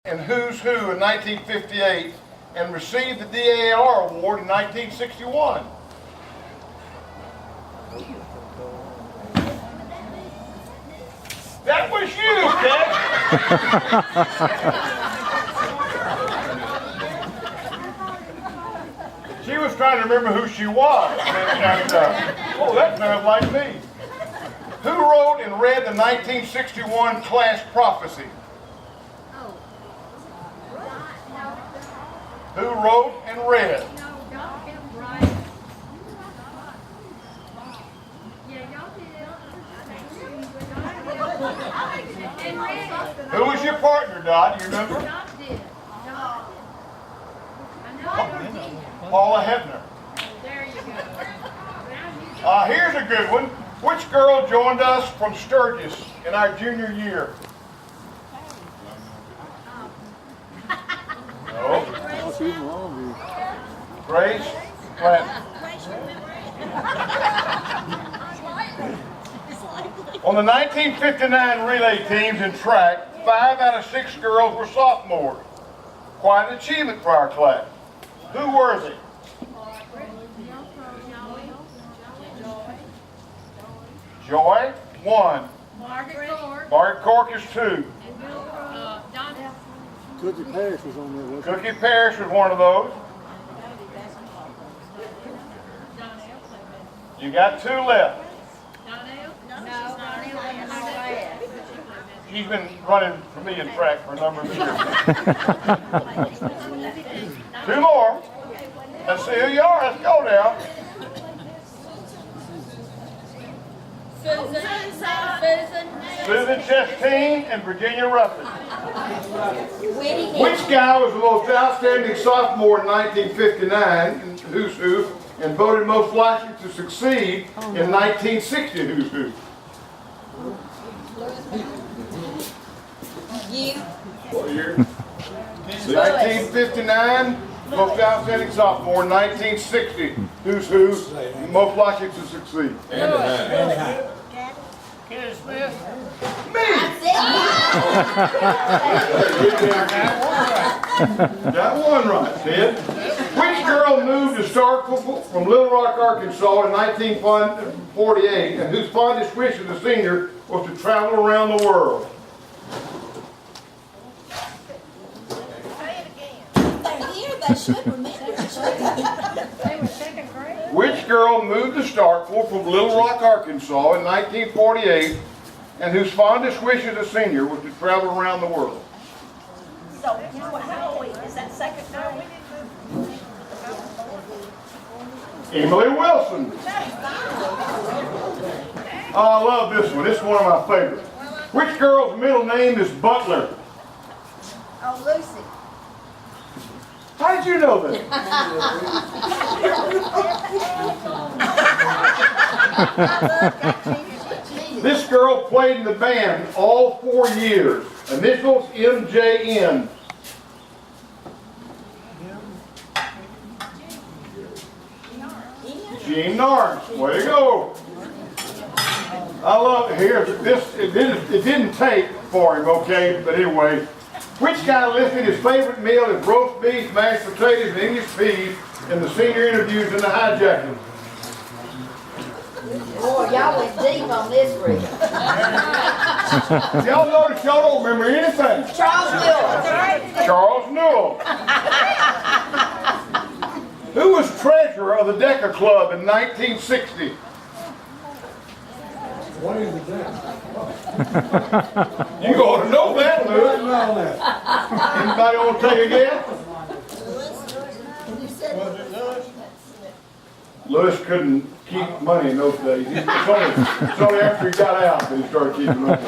in Who's Who in 1958 and received the DAR award in 1961? That was you, Ted. She was trying to remember who she was. Oh, that sounds like me. Who wrote and read the 1961 class prophecy? Who wrote and read? Who was your partner, Dot? Do you remember? Paula Hebner. There you go. Here's a good one. Which girl joined us from Sturgis in our junior year? No. Grace Platt. On the 1959 relay teams in track, 5 out of 6 girls were sophomores. Quite an achievement for our class. Who were they? Joy, 1. Margaret Cork is 2. Cookie Parrish was on there, wasn't it? Cookie Parrish was one of those. You got 2 left. She's been running for me in track for a number of years. 2 more. Let's see who you are. Let's go now. Susan Chastain and Virginia Ruffin. Which guy was the most outstanding sophomore in 1959 in Who's Who and voted most likely to succeed in 1960 Who's Who? You. What year? 1959, most outstanding sophomore. 1960 Who's Who, most likely to succeed. Kenny Smith. Me! Got one right, Ted. Which girl moved to Starkville from Little Rock, Arkansas in 1948 and whose fondest wish as a senior was to travel around the world? They should remember. Which girl moved to Starkville from Little Rock, Arkansas in 1948 and whose fondest wish as a senior was to travel around the world? So, how old is that second grade? Emily Wilson. Oh, I love this one. This is one of my favorites. Which girl's middle name is Butler? Oh, Lucy. How did you know that? This girl played in the band all 4 years. Initials MJN. Gene Narns. Way to go. I love it. Here, this it didn't take for him, okay? But anyway. Which guy listed his favorite meal as roast beef, mashed potatoes, and English peas in the senior interviews in the hijacking? Boy, y'all went deep on this read. Y'all notice y'all don't remember anything. Charles Newell. Charles Newell. Who was treasurer of the Decca Club in 1960? What is it then? You ought to know that, Lewis. Anybody want to take a guess? Lewis couldn't keep money in those days. It's only after he got out that he started keeping money.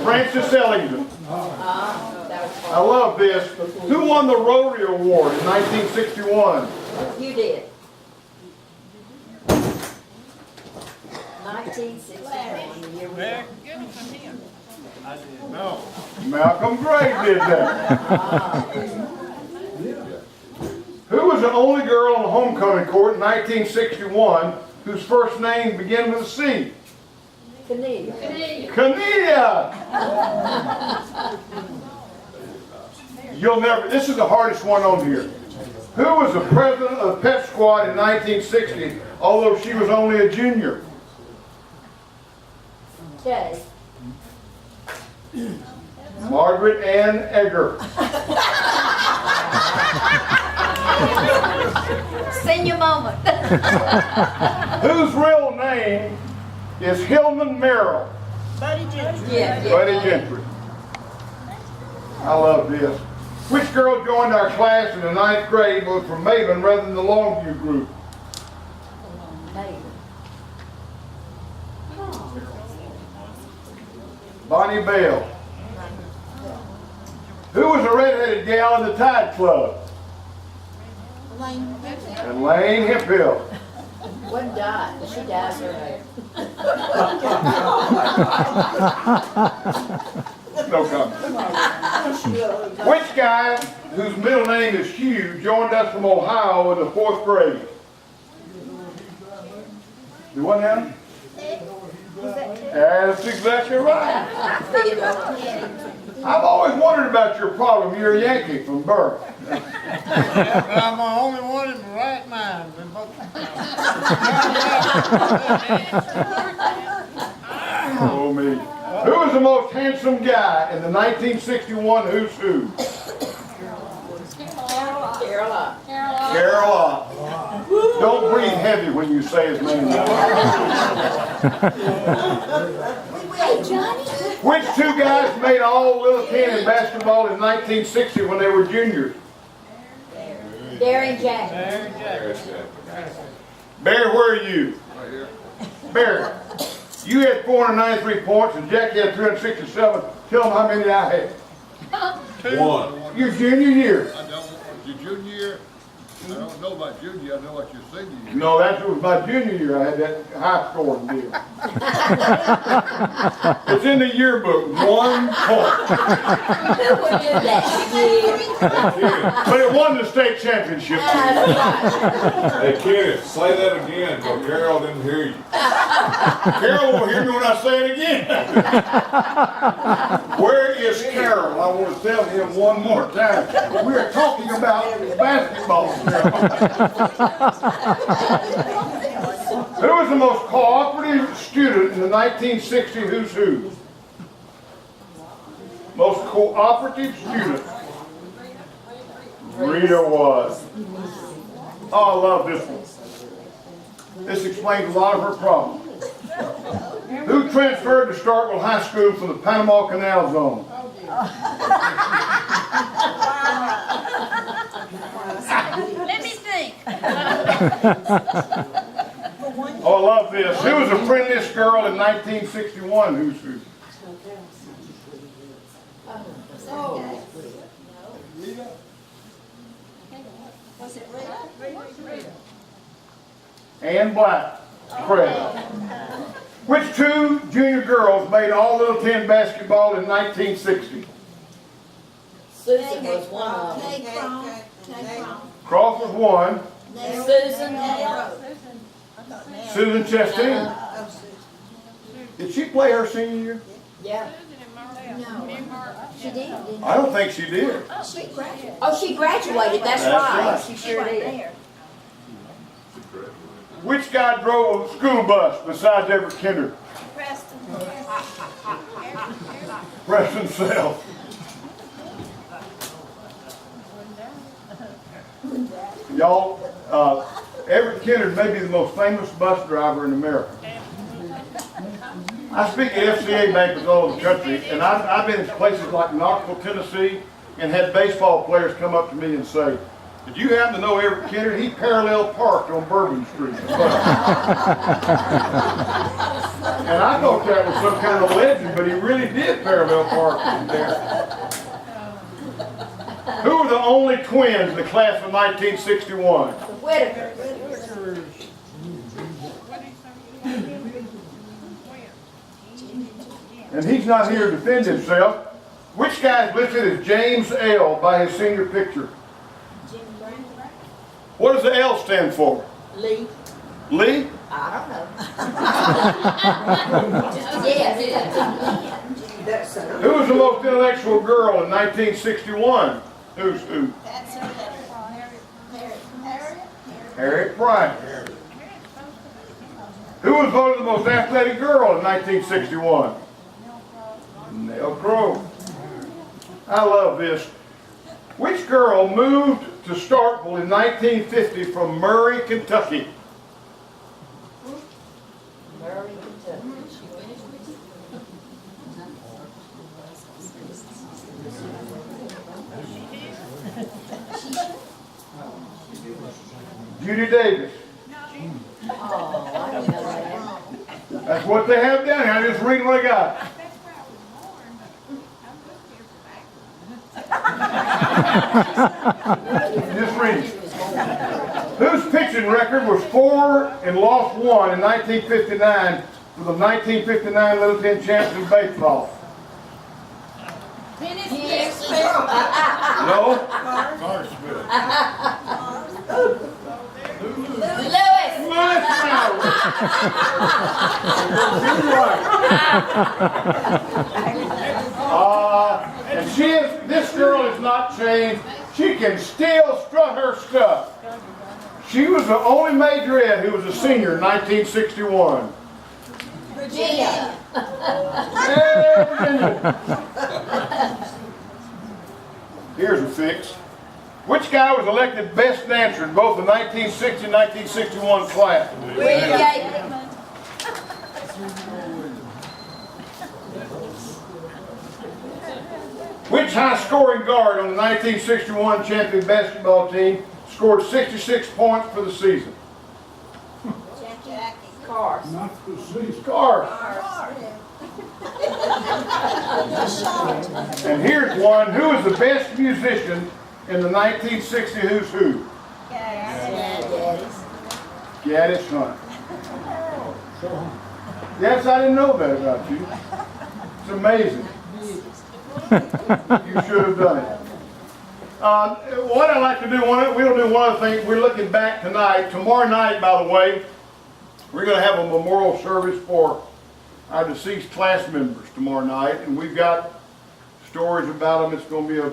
Francis Ellington. I love this. Who won the Rotary Award in 1961? You did. 1961, the year we were. No. Malcolm Gray did that. Who was the only girl on the homecoming court in 1961 whose first name began with a C? Cornelia. Cornelia! You'll never, this is the hardest one on here. Who was the president of the pep squad in 1960, although she was only a junior? Okay. Margaret Ann Egger. Senior moment. Whose real name is Hillman Merrill? Buddy Gentry. Yeah. Buddy Gentry. I love this. Which girl joined our class in the 9th grade was from Maven rather than the Longview group? Bonnie Bell. Who was the redheaded gal in the Tide Club? Elaine Hemphill. One died, but she died early. No comment. Which guy whose middle name is Hugh joined us from Ohio in the 4th grade? You what now? That's exactly right. I've always wondered about your problem. You're a Yankee from birth. I'm the only one in the right mind. Oh me. Who was the most handsome guy in the 1961 Who's Who? Caroline. Carol. Don't breathe heavy when you say his name. Hey, Johnny. Which two guys made all Little 10 in basketball in 1960 when they were juniors? Darren Jack. Barry, where are you? Barry, you had 493 points and Jackie had 367. Tell them how many I had. 1. Your junior year. I don't, your junior year, I don't know about junior, I know what your senior year. No, that was my junior year. I had that high scoring deal. It's in the yearbook. 1 point. Who would do that? But it won the state championship. Hey Kenneth, say that again, because Carol didn't hear you. Carol will hear me when I say it again. Where is Carol? I want to tell him one more time. We are talking about basketball. Who was the most cooperative student in the 1960 Who's Who? Most cooperative student. Rita was. Oh, I love this one. This explains a lot of her problems. Who transferred to Starkville High School from the Panama Canal Zone? Let me think. Oh, I love this. Who was the friendliest girl in 1961? Who's who? Was it Rita? Ann Black. Fred. Which two junior girls made all Little 10 basketball in 1960? Susan was one of them. Cross was one. Susan. Susan Chastain. Did she play her senior year? Yeah. She did. I don't think she did. Oh, she graduated, that's right. right. She sure did. Which guy drove a school bus besides Everett Kinder? Preston. Preston Self. Y'all, Everett Kinder may be the most famous bus driver in America. I speak at FCA banquets all over the country, and I've been in places like Knoxville, Tennessee, and had baseball players come up to me and say, "Did you happen to know Everett Kinder? He parallel parked on Bourbon Street." And I thought that was some kind of legend, but he really did parallel park there. Who were the only twins in the class of 1961? Whitaker. And he's not here to defend himself. Which guy is listed as James L. by his senior picture? What does the L stand for? Lee. Lee? I don't know. Yes. Who was the most intellectual girl in 1961? Who's who? That's her, Harriet. Harriet Bryant. Who was voted the most athletic girl in 1961? Nell Crow. I love this. Which girl moved to Starkville in 1950 from Murray, Kentucky? Murray, Kentucky. Judy Davis. Oh, I don't know that. That's what they have down here. I just read what I got. Just read. Whose pitching record was 4 and lost 1 in 1959 for the 1959 Little Ten champs in baseball? Dennis No? Carter Smith. Lewis. Lewis Powers. And this girl is not changed. She can still strut her stuff. She was the only majorette who was a senior in 1961. Virginia. Hey, Virginia. Here's a fix. Which guy was elected best dancer in both the 1960 and 1961 class? William Gateman. Which high-scoring guard on the 1961 champion basketball team scored 66 points for the season? Cars. Not the season. Guard. And here's one. Who is the best musician in the 1960 Who's Who? Gaddis Hunt. Yes, I didn't know that about you. It's amazing. You should have done it. What I'd like to do, we'll do one other thing. We're looking back tonight. Tomorrow night, by the way, we're going to have a memorial service for our deceased class members tomorrow night, and we've got stories about them. It's going to be a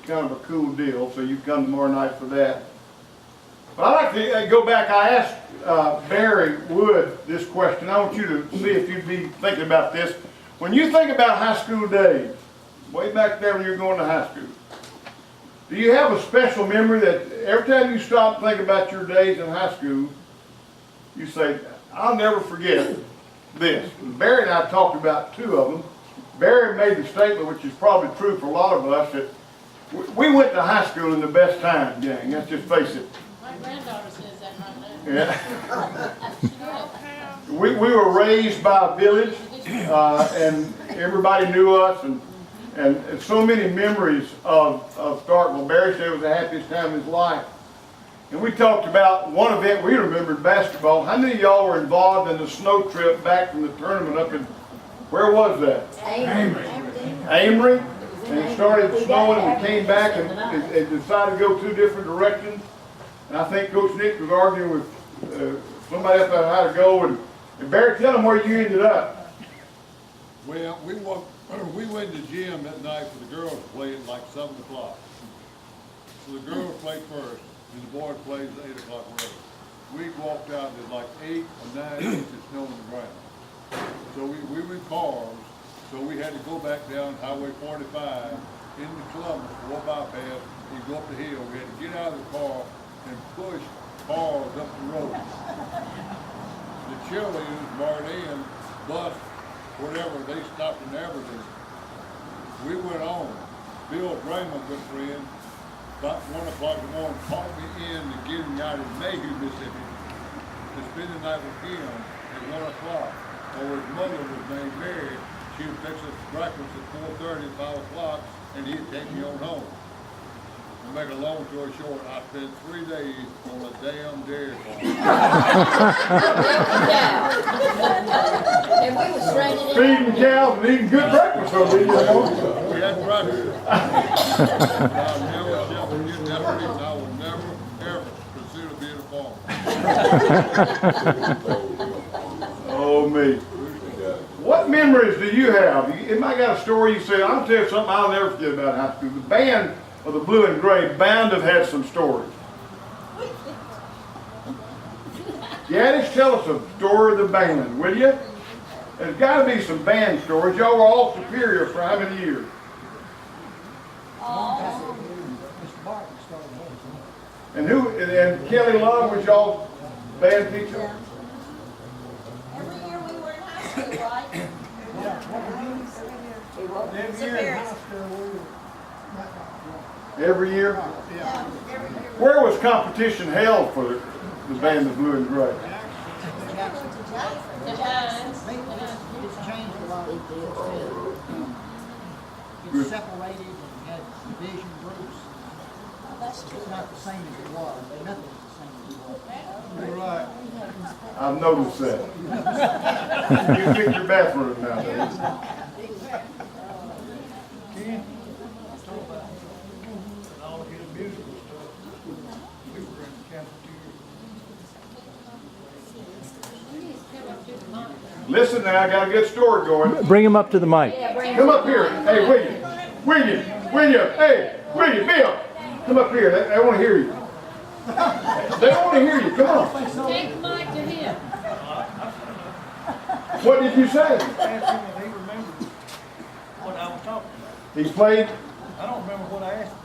kind of a cool deal, so you come tomorrow night for that. But I'd like to go back. I asked Barry Wood this question. I want you to see if you'd be thinking about this. When you think about high school days, way back there when you're going to high school, do you have a special memory that every time you stop and think about your days in high school, you say, I'll never forget this? Barry and I talked about two of them. Barry made the statement, which is probably true for a lot of us, that we went to high school in the best time, gang. Let's just face it. My granddaughter says that right now. Yeah. We were raised by a village, and everybody knew us, and so many memories of Starkville. Barry said it was the happiest time of his life. And we talked about one event we remembered, basketball. How many of y'all were involved in the snow trip back from the tournament up in, where was that? Amory. And it started snowing, and we came back and decided to go two different directions. And I think Coach Nick was arguing with somebody else about how to go. And Barry, tell them where you ended up. Well, we went to the gym that night for the girls to play at like 7 o'clock. So the girls played first, and the boys played at 8 o'clock race. We walked out, there's like 8 or 9 inches of snow on the ground. So we were in cars, so we had to go back down Highway 45 into Columbus, go bypass, and go up the hill. We had to get out of the car and push cars up the road. The cheerleaders, Marlene, bus, whatever, they stopped in Aberdeen. We went on. Bill Draymond, good friend, about 1 o'clock in the morning, called me in to get me out of Mayhew, Mississippi, to spend the night with him at 1 o'clock. Or his mother was named Mary. She would fix us breakfast at 4:30, 5 o'clock, and he'd take me on home. To make a long story short, I spent 3 days on a damn dairy farm. And we was training in. Feeding cows and eating good breakfast over here, you know. We had breakfast. I'll never forget that reason. I will never, ever consider being a farmer. Oh, me. What memories do you have? Anybody got a story you say, I'll tell you something I'll never forget about high school? The band of the blue and gray bound to have had some stories. Janice, tell us a story of the band, will you? There's got to be some band stories. Y'all were all Superior for how many years? And and Kelly Love was y'all band teacher? Every year we were in high school, right? Every year? Yeah, every year. Where was competition held for the band of blue and gray? The Hines. It's changed a lot. It's separated and had division groups. That's true. It's not the same as it was. Nothing's the same as it was. You're right. I've noticed that. You pick your bathroom nowadays. Listen now, I got a good story going. Bring him up to the mic. Come up here. Hey, William, hey, William, Bill. Come up here. They want to hear you. They want to hear you. Come on. Take the mic to him. What did you say? He remembered what I was talking about. He played. I don't remember what I asked.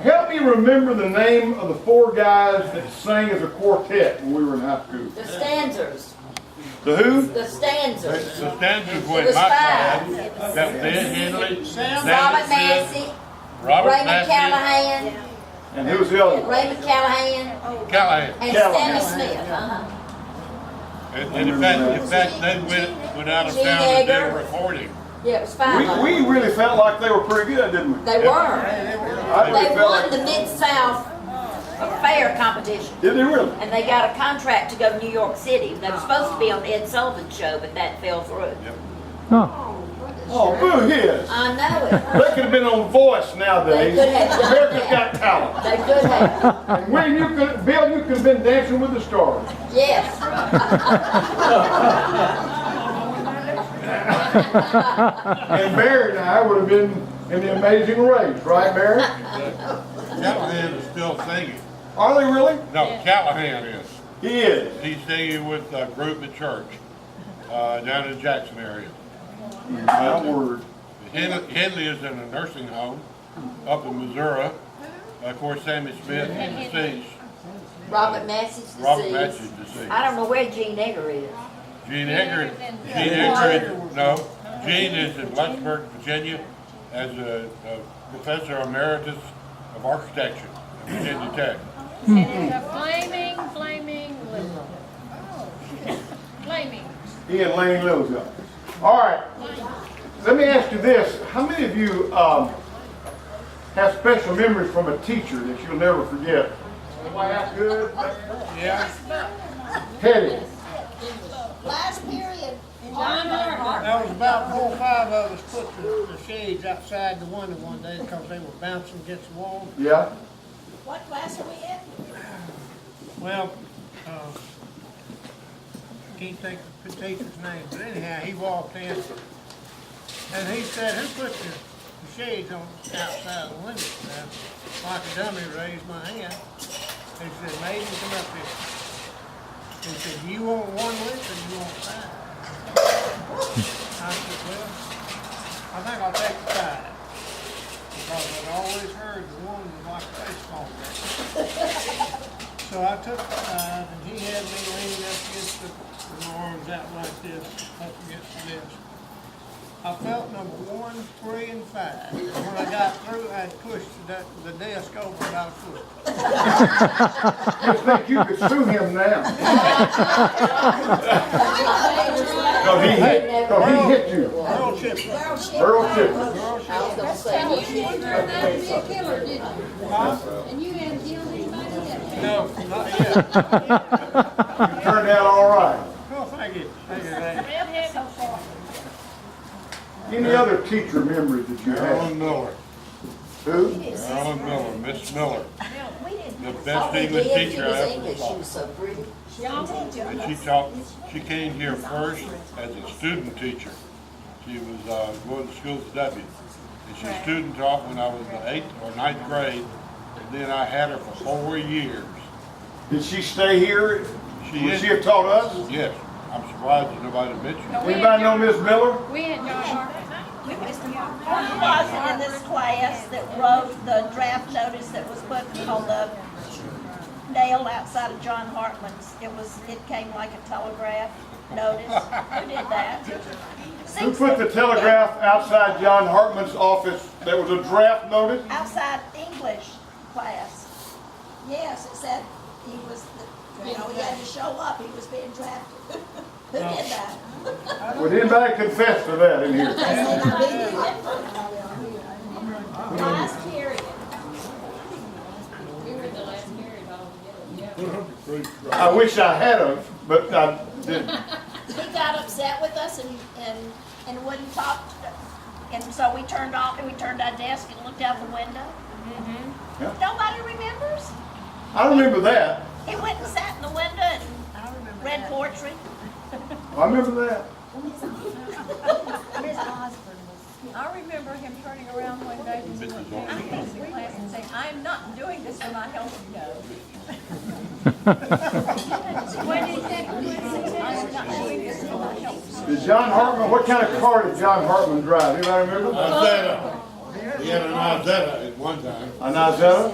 Help me remember the name of the 4 guys that sang as a quartet when we were in high school. The Stanzers. The who? The Stanzers. The standards It went was my 5. class. That was Ed Henley, Robert Massey, Robert Raymond Massey, Callahan, And who's the other one? Raymond Callahan, Callahan. and Callahan. Stanley Smith. And in fact, they went out of Gene town and did a Yeager. recording. Yeah, it was 5 of them. We really felt like they were pretty good, didn't we? They were. I really They felt won like. the Mid-South Fair competition. Did they really? And they got a contract to go to New York City. They were supposed to be on Ed Sullivan's show, but that fell through. Oh, Oh, boo his. I know it. They could have been on Voice nowadays. They could have done America's that. Got Talent. They could have. And Bill, you could have been Dancing with the Stars. Yes. And Barry and I would have been in The Amazing Race, right, Barry? Callahan is still singing. Are they really? No, Callahan is. He is. He's singing with a group at church down in the Jackson area. My word. Henley is in a nursing home up in Missouri. Of course, Sammy Smith is deceased. Robert Massey's deceased. Robert Massey's deceased. I don't know where Gene Egger is. Gene Egger is in Lutchburg, Virginia, as a professor emeritus of architecture at Virginia Tech. And it's a flaming liberal. Flaming. He and Lane Littlejohn. All right. Let me ask you this. How many of you have special memories from a teacher that you'll never forget? Anybody that's good? Yeah. Hetty. Last period. John Harper. There was about 4 or 5 of us put the shades outside the window one day because they were bouncing against the wall. Yeah. What class are we in? Well, can't think of the teacher's name, but anyhow, he walked in and he said, "Who put the shades on outside the window?" Now, like a dummy, raised my hand. He said, "Maiden, come up here." He said, "You want one lick or you want 5?" I said, "Well, I think I'll take the 5. Because I'd always heard the one was like a baseball bat. So I took the 5 and he had me leaning up against my arms out like this, up against the desk. I felt number 1, 3, and 5. And when I got through, I'd pushed the desk over about a foot. You think you could sue him now? Because he hit you. Earl Chipper. Earl Chipper. I was gonna say, You didn't turn that big killer, did you? And you hadn't killed anybody yet? No, not yet. You turned out all right. Oh, thank you. Thank you, thank you. Redhead. Any other teacher memories that you Marilyn have? Miller. Who? Marilyn Miller, Miss Miller. We didn't. The all best we English did, she teacher I was ever English, she saw. was so pretty. And she came here first as a student teacher. She was going to school at W. And she student taught when I was in the 8th or 9th grade. And then I had her for 4 years. Did she stay here? She Would is. she have taught us? Yes. I'm surprised that nobody mentioned it. Anybody know Miss Miller? We had John Hartman. Who was it in this class that wrote the draft notice that was put on the nail outside of John Hartman's? It came like a telegraph notice. Who did that? Who put the telegraph outside John Hartman's office? There was a draft notice? Outside English class. Yes, it said he was, he had to show up, he was being drafted. Who did that? Would anybody confess to that in here? Last period. We were the last period altogether, yeah. I wish I had of, but I didn't. He got upset with us and wouldn't talk. And so we turned our desk and looked out the window. Yeah. Nobody remembers? I remember that. He went and sat in the window and read poetry. I remember that. I remember him turning around one day and saying, class and saying, I'm not doing this for my health, no. What did that, I'm not doing this for my health. Did John Hartman, what kind of car did John Hartman drive? Anybody remember? Isetta. He had an Isetta at one time A Nizetta?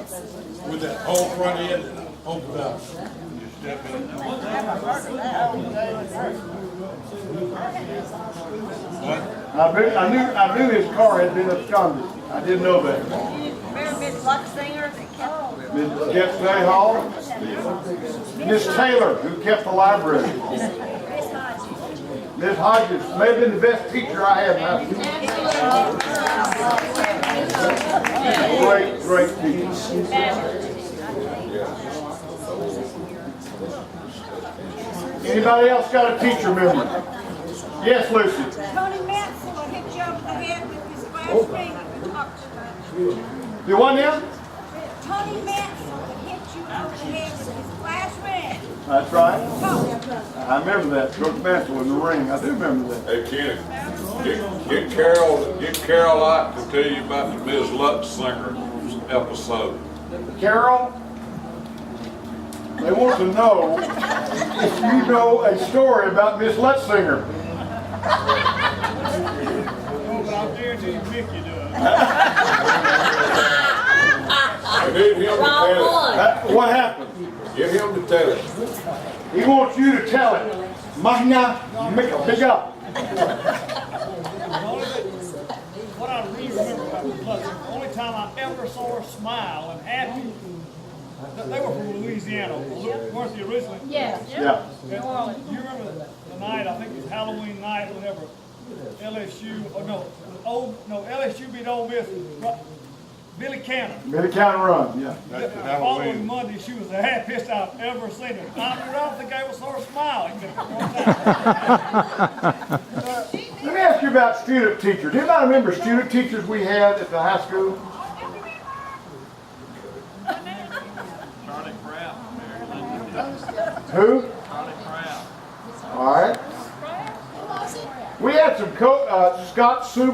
with that whole front end opened up. You step in. I knew his car had been absconded. I didn't know that. Remember Miss Luxinger that kept Miss Getsday Hall? Miss Taylor, who kept the library. Miss Hodges may have been the best teacher I had in high school. Great teacher. Anybody else got a teacher memory? Yes, Lucy. Tony Mansell will hit you over the head with his glass ring if you talk too much. You want now? Tony Mansell will hit you over the head with his glass ring. That's right. I remember that. Coach Mansell in the ring. I do remember that. Hey, Kenny, get Carol out to tell you about the Ms. Luxinger episode. Carol, they want to know if you know a story about Miss Lutzinger. Oh, but I'll guarantee you Mickey does. I need him to tell it. What happened? Get him to tell it. He wants you to tell it. Mahna, make a big up. What I really remember about the Luxinger, the only time I ever saw her smile and happy, they were from Louisiana, weren't they originally? yeah. Yeah. You remember the night, I think it was Halloween night, whenever LSU, LSU beat Ole Miss, Billy Cannon. Billy County run, yeah. That's The the following Halloween. Monday, she was the happiest I've ever seen her. I don't think I ever saw her smile. Let me ask you about student teachers. Do you not remember student teachers we had at the high school? Who? All right. We had some Scott Soup.